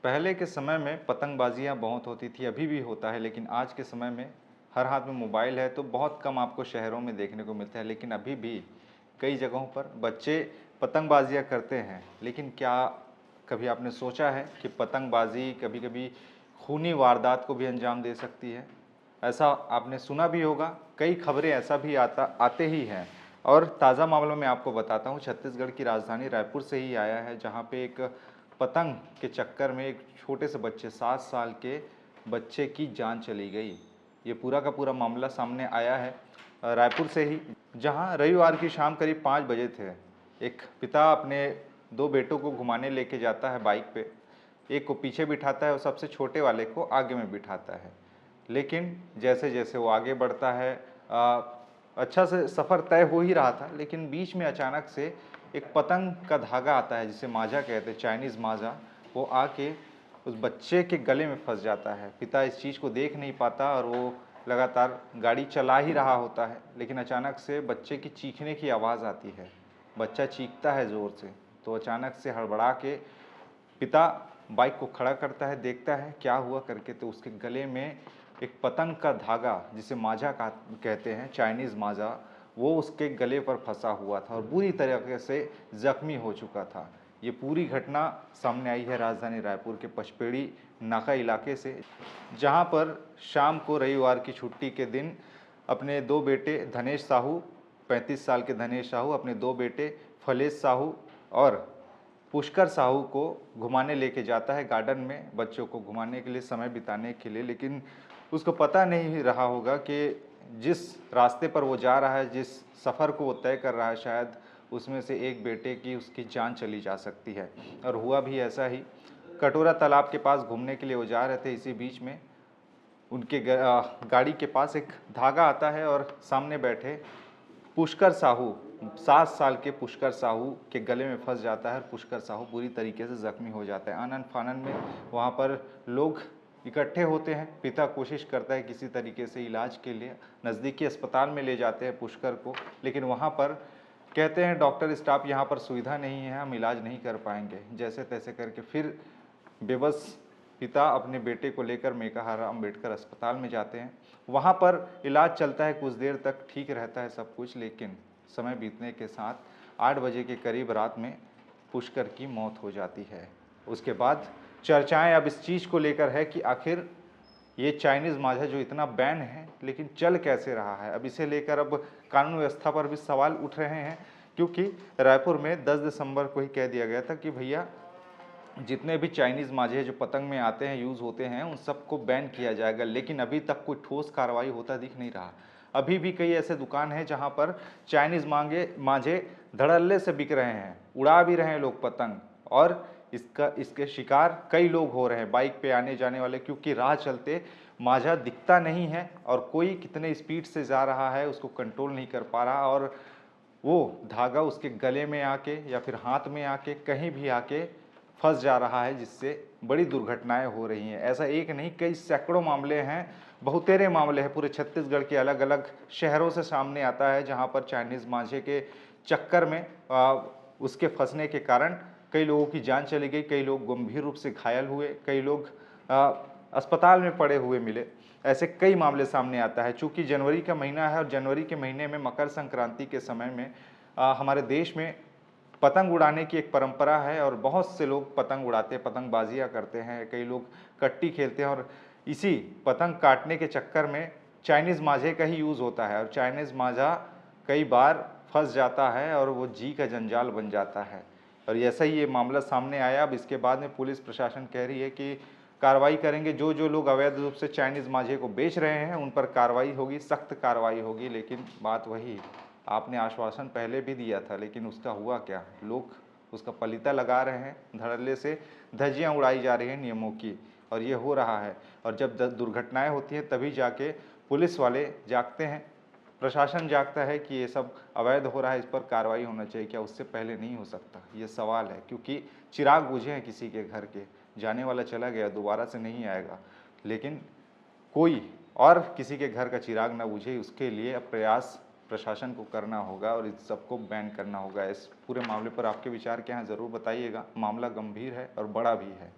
पहले के समय में पतंगबाजियाँ बहुत होती थी, अभी भी होता है, लेकिन आज के समय में हर हाथ में मोबाइल है तो बहुत कम आपको शहरों में देखने को मिलता है। लेकिन अभी भी कई जगहों पर बच्चे पतंगबाजियाँ करते हैं। लेकिन क्या कभी आपने सोचा है कि पतंगबाजी कभी-कभी खूनी वारदात को भी अंजाम दे सकती है? ऐसा आपने सुना भी होगा, कई खबरें ऐसा भी आते ही हैं। और ताज़ा मामलों में आपको बताता हूँ, छत्तीसगढ़ की राजधानी रायपुर से ही आया है, जहाँ पे एक पतंग के चक्कर में एक छोटे से बच्चे 7 साल के बच्चे की जान चली गई। ये पूरा का पूरा मामला सामने आया है रायपुर से ही, जहाँ रविवार की शाम करीब 5 बजे थे। एक पिता अपने 2 बेटों को घुमाने लेके जाता है बाइक पे, एक को पीछे बिठाता है और सबसे छोटे वाले को आगे में बिठाता है। लेकिन जैसे-जैसे वो आगे बढ़ता है, अच्छा से सफ़र तय हो ही रहा था, लेकिन बीच में अचानक से एक पतंग का धागा आता है, जिसे माज़ा कहते हैं, चाइनीज़ माज़ा। वो आके उस बच्चे के गले में फँस जाता है। पिता इस चीज़ को देख नहीं पाता और वो लगातार गाड़ी चला ही रहा होता है, लेकिन अचानक से बच्चे की चीखने की आवाज़ आती है। बच्चा चीखता है ज़ोर से, तो अचानक से हड़बड़ा के पिता बाइक को खड़ा करता है, देखता है क्या हुआ करके, तो उसके गले में एक पतंग का धागा, जिसे माज़ा कहते हैं, चाइनीज़ माज़ा, वो उसके गले पर फंसा हुआ था और बुरी तरीके से ज़ख्मी हो चुका था। ये पूरी घटना सामने आई है राजधानी रायपुर के पचपेड़ी नाका इलाके से, जहाँ पर शाम को रविवार की छुट्टी के दिन अपने 2 बेटे धनेश साहू, 35 साल के धनेश साहू, अपने 2 बेटे फलेश साहू और पुष्कर साहू को घुमाने लेके जाता है गार्डन में, बच्चों को घुमाने के लिए, समय बिताने के लिए। लेकिन उसको पता नहीं रहा होगा कि जिस रास्ते पर वो जा रहा है, जिस सफ़र को वो तय कर रहा है, शायद उसमें से एक बेटे की उसकी जान चली जा सकती है। और हुआ भी ऐसा ही। कटोरा तालाब के पास घूमने के लिए वो जा रहे थे, इसी बीच में उनके गाड़ी के पास एक धागा आता है और सामने बैठे पुष्कर साहू, 7 साल के पुष्कर साहू के गले में फंस जाता है। पुष्कर साहू बुरी तरीके से ज़ख्मी हो जाता है। आनन-फानन में वहाँ पर लोग इकट्ठे होते हैं। पिता कोशिश करता है किसी तरीके से इलाज के लिए, नज़दीकी अस्पताल में ले जाते हैं पुष्कर को, लेकिन वहाँ पर कहते हैं डॉक्टर स्टाफ, यहाँ पर सुविधा नहीं है, हम इलाज नहीं कर पाएंगे। जैसे-तैसे करके फिर बेबस पिता अपने बेटे को लेकर मेकाहारा अंबेडकर अस्पताल में जाते हैं। वहाँ पर इलाज चलता है, कुछ देर तक ठीक रहता है सब कुछ, लेकिन समय बीतने के साथ 8 बजे के करीब रात में पुष्कर की मौत हो जाती है। उसके बाद चर्चाएं अब इस चीज़ को लेकर है कि आखिर ये चाइनीज़ माज़ा जो इतना बैन है, लेकिन चल कैसे रहा है। अब इसे लेकर अब कानून व्यवस्था पर भी सवाल उठ रहे हैं, क्योंकि रायपुर में 10 दिसंबर को ही कह दिया गया था कि भैया जितने भी चाइनीज़ मांझे जो पतंग में आते हैं, यूज़ होते हैं, उन सबको बैन किया जाएगा। लेकिन अभी तक कोई ठोस कार्रवाई होता दिख नहीं रहा। अभी भी कई ऐसे दुकान हैं जहां पर चाइनीज़ मांझे धड़ल्ले से बिक रहे हैं, उड़ा भी रहे हैं लोग पतंग, और इसके शिकार कई लोग हो रहे हैं बाइक पे आने जाने वाले, क्योंकि राह चलते मांझा दिखता नहीं है और कोई कितने स्पीड से जा रहा है उसको कंट्रोल नहीं कर पा रहा, और वो धागा उसके गले में आके या फिर हाथ में आके कहीं भी आके फंस जा रहा है, जिससे बड़ी दुर्घटनाएं हो रही हैं। ऐसा एक नहीं, कई सैकड़ों मामले हैं, बहुतेरे मामले हैं, पूरे छत्तीसगढ़ के अलग अलग शहरों से सामने आता है, जहां पर चाइनीज़ मांझे के चक्कर में उसके फंसने के कारण कई लोगों की जान चली गई, कई लोग गंभीर रूप से घायल हुए, कई लोग अस्पताल में पड़े हुए मिले। ऐसे कई मामले सामने आता है। चूँकि जनवरी का महीना है और जनवरी के महीने में मकर संक्रांति के समय में हमारे देश में पतंग उड़ाने की एक परंपरा है और बहुत से लोग पतंग उड़ाते हैं, पतंगबाजियाँ करते हैं, कई लोग कट्टी खेलते हैं, और इसी पतंग काटने के चक्कर में चाइनीज़ मांझे का ही यूज़ होता है और चाइनीज़ मांझा कई बार फंस जाता है और वो जी का जंजाल बन जाता है। और ऐसा ही ये मामला सामने आया। अब इसके बाद में पुलिस प्रशासन कह रही है कि कार्रवाई करेंगे, जो जो लोग अवैध रूप से चाइनीज़ मांझे को बेच रहे हैं उन पर कार्रवाई होगी, सख्त कार्रवाई होगी। लेकिन बात वही, आपने आश्वासन पहले भी दिया था, लेकिन उसका हुआ क्या? लोग उसका पलीता लगा रहे हैं, धड़ल्ले से धज्जियां उड़ाई जा रही हैं नियमों की, और ये हो रहा है। और जब दुर्घटनाएं होती हैं तभी जाके पुलिस वाले जागते हैं, प्रशासन जागता है कि ये सब अवैध हो रहा है, इस पर कार्रवाई होना चाहिए। क्या उससे पहले नहीं हो सकता? ये सवाल है, क्योंकि चिराग बुझे हैं किसी के घर के, जाने वाला चला गया, दोबारा से नहीं आएगा, लेकिन कोई और किसी के घर का चिराग ना बुझे, उसके लिए अब प्रयास प्रशासन को करना होगा और इस सबको बैन करना होगा। इस पूरे मामले पर आपके विचार क्या हैं, ज़रूर बताइएगा। मामला गंभीर है और बड़ा भी है।